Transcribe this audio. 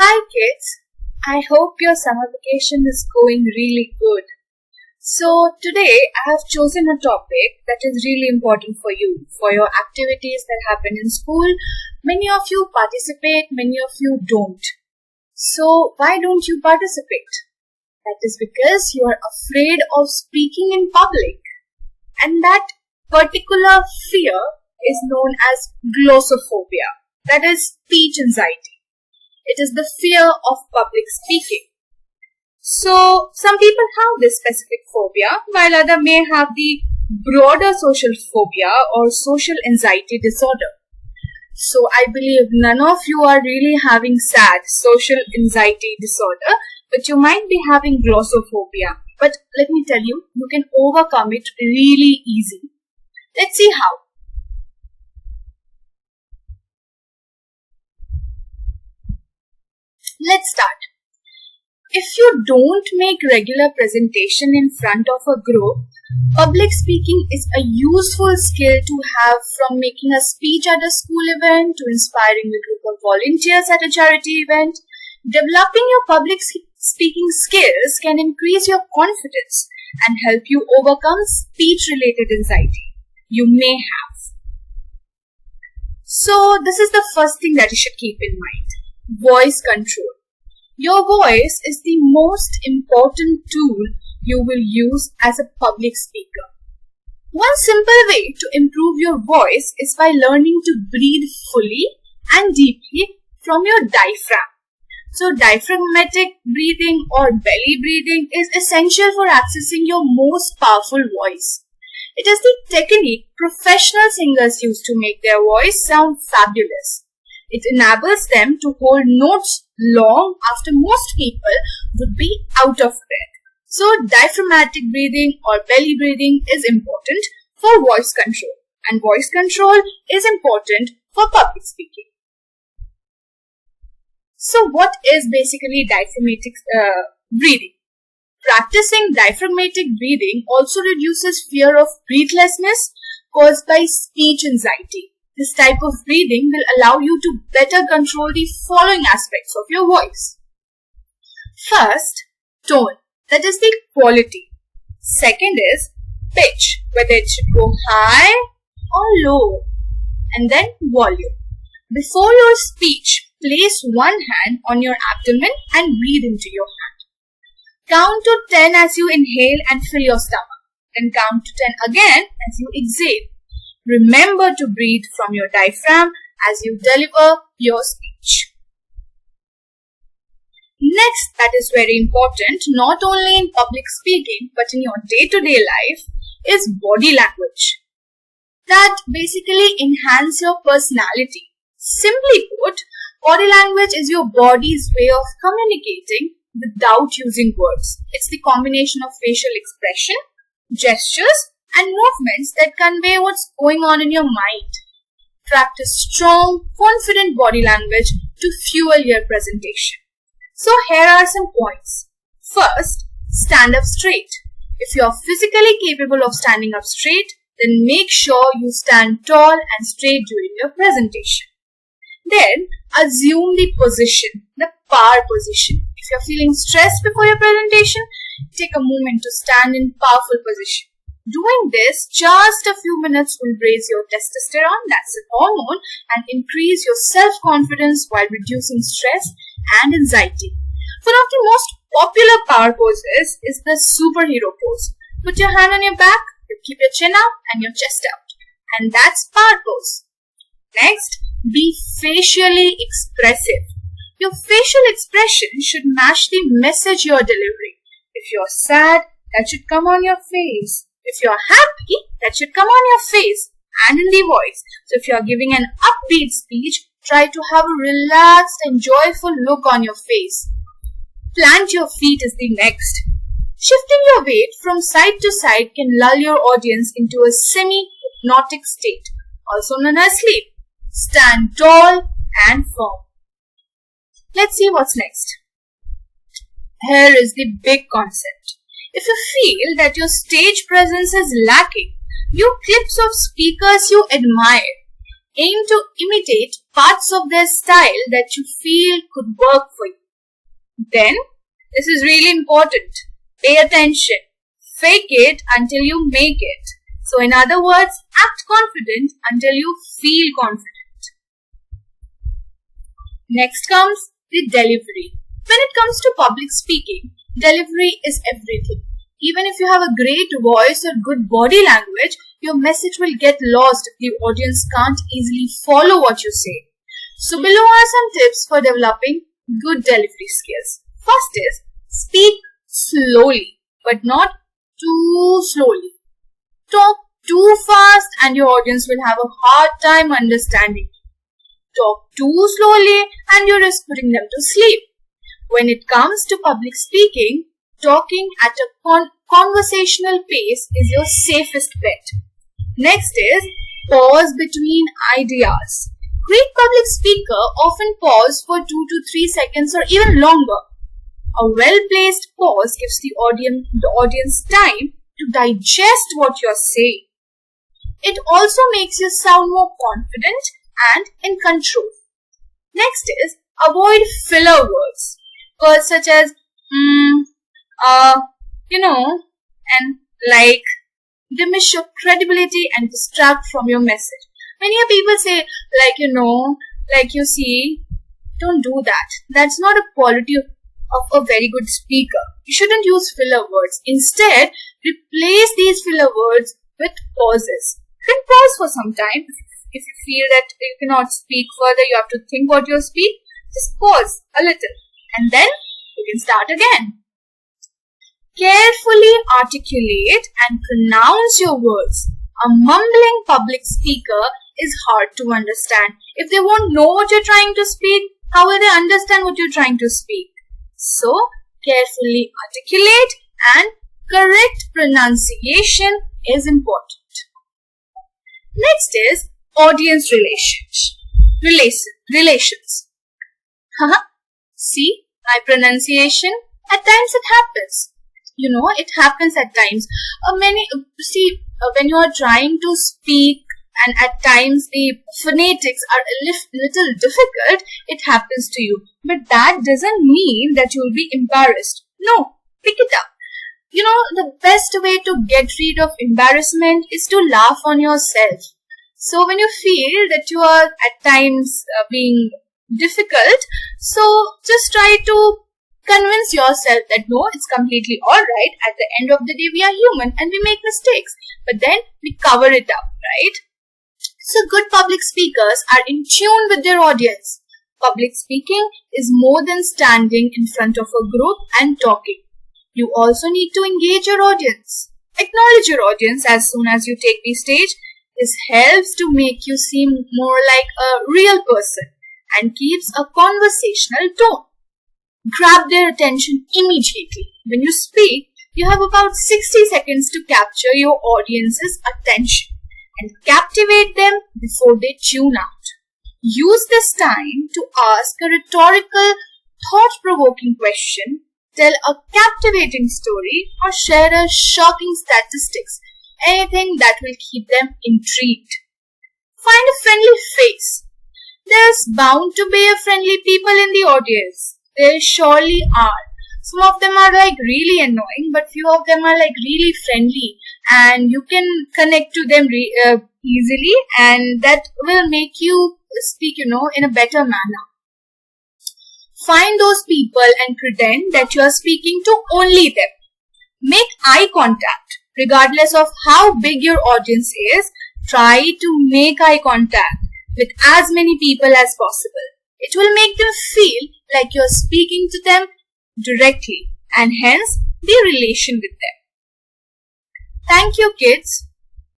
Hi kids, I hope your summer vacation is going really good. So today I have chosen a topic that is really important for you, for your activities that happen in school. Many of you participate, many of you don't. So why don't you participate? That is because you are afraid of speaking in public. And that particular fear is known as glossophobia, that is speech anxiety. It is the fear of public speaking. So, some people have this specific phobia, while others may have the broader social phobia or social anxiety disorder. So, I believe none of you are really having sad social anxiety disorder, but you might be having glossophobia. But let me tell you, you can overcome it really easy. Let's see how. Let's start. If you don't make regular presentation in front of a group, public speaking is a useful skill to have, from making a speech at a school event to inspiring a group of volunteers at a charity event. Developing your public speaking skills can increase your confidence and help you overcome speech-related anxiety you may have. So this is the first thing that you should keep in mind. Voice control. Your voice is the most important tool you will use as a public speaker. One simple way to improve your voice is by learning to breathe fully and deeply from your diaphragm. So diaphragmatic breathing or belly breathing is essential for accessing your most powerful voice. It is the technique professional singers use to make their voice sound fabulous. It enables them to hold notes long after most people would be out of breath. So diaphragmatic breathing or belly breathing is important for voice control, and voice control is important for public speaking. So what is basically diaphragmatic breathing? Practicing diaphragmatic breathing also reduces fear of breathlessness caused by speech anxiety. This type of breathing will allow you to better control the following aspects of your voice. First, tone, that is the quality. Second is pitch, whether it should go high or low. And then volume. Before your speech, place one hand on your abdomen and breathe into your hand. Count to 10 as you inhale and fill your stomach. Then count to 10 again as you exhale. Remember to breathe from your diaphragm as you deliver your speech. Next, that is very important, not only in public speaking but in your day-to-day life, is body language. That basically enhances your personality. Simply put, body language is your body's way of communicating without using words. It's the combination of facial expression, gestures, and movements that convey what's going on in your mind. Practice strong, confident body language to fuel your presentation. So here are some points. First, stand up straight. If you are physically capable of standing up straight, then make sure you stand tall and straight during your presentation. Then, assume the position, the power position. If you are feeling stressed before your presentation, take a moment to stand in powerful position. Doing this just a few minutes will raise your testosterone, that's a hormone, and increase your self-confidence while reducing stress and anxiety. One of the most popular power poses is the superhero pose. Put your hand on your back, you keep your chin up and your chest out. And that's power pose. Next, be facially expressive. Your facial expression should match the message you are delivering. If you are sad, that should come on your face. If you are happy, that should come on your face and in the voice. So if you are giving an upbeat speech, try to have a relaxed and joyful look on your face. Plant your feet is the next. Shifting your weight from side to side can lull your audience into a semi-hypnotic state, also known as sleep. Stand tall and firm. Let's see what's next. Here is the big concept. If you feel that your stage presence is lacking, view clips of speakers you admire. Aim to imitate parts of their style that you feel could work for you. Then, this is really important. Pay attention. Fake it until you make it. So in other words, act confident until you feel confident. Next comes the delivery. When it comes to public speaking, delivery is everything. Even if you have a great voice or good body language, your message will get lost if the audience can't easily follow what you say. So below are some tips for developing good delivery skills. First is, speak slowly, but not too slowly. Talk too fast and your audience will have a hard time understanding. Talk too slowly and you risk putting them to sleep. When it comes to public speaking, talking at a conversational pace is your safest bet. Next is, pause between ideas. Great public speaker often pause for 2 to 3 seconds or even longer. A well-placed pause gives the audience time to digest what you're saying. It also makes you sound more confident and in control. Next is, avoid filler words. Words such as, and like, diminish your credibility and distract from your message. Many people say, like you see, don't do that. That's not a quality of a very good speaker. You shouldn't use filler words. Instead, replace these filler words with pauses. You can pause for some time. If you feel that you cannot speak further, you have to think what you speak, just pause a little and then you can start again. Carefully articulate and pronounce your words. A mumbling public speaker is hard to understand. If they won't know what you're trying to speak, how will they understand what you're trying to speak? So, carefully articulate and correct pronunciation is important. Next is audience relations. See, my pronunciation, at times it happens. It happens at times. When you are trying to speak and at times the phonetics are a little difficult, it happens to you. But that doesn't mean that you will be embarrassed. No, pick it up. The best way to get rid of embarrassment is to laugh on yourself. So when you feel that you are at times being difficult, so just try to convince yourself that no, it's completely alright. At the end of the day, we are human and we make mistakes. But then we cover it up, right? So good public speakers are in tune with their audience. Public speaking is more than standing in front of a group and talking. You also need to engage your audience. Acknowledge your audience as soon as you take the stage. This helps to make you seem more like a real person and keeps a conversational tone. Grab their attention immediately. When you speak, you have about 60 seconds to capture your audience's attention and captivate them before they tune out. Use this time to ask a rhetorical, thought-provoking question, tell a captivating story, or share a shocking statistics, anything that will keep them intrigued. Find a friendly face. There's bound to be friendly people in the audience. There surely are. Some of them are really annoying, but few of them are really friendly, and you can connect to them easily, and that will make you speak, in a better manner. Find those people and pretend that you are speaking to only them. Make eye contact. Regardless of how big your audience is, try to make eye contact with as many people as possible. It will make them feel like you're speaking to them directly and hence the relation with them. Thank you, kids.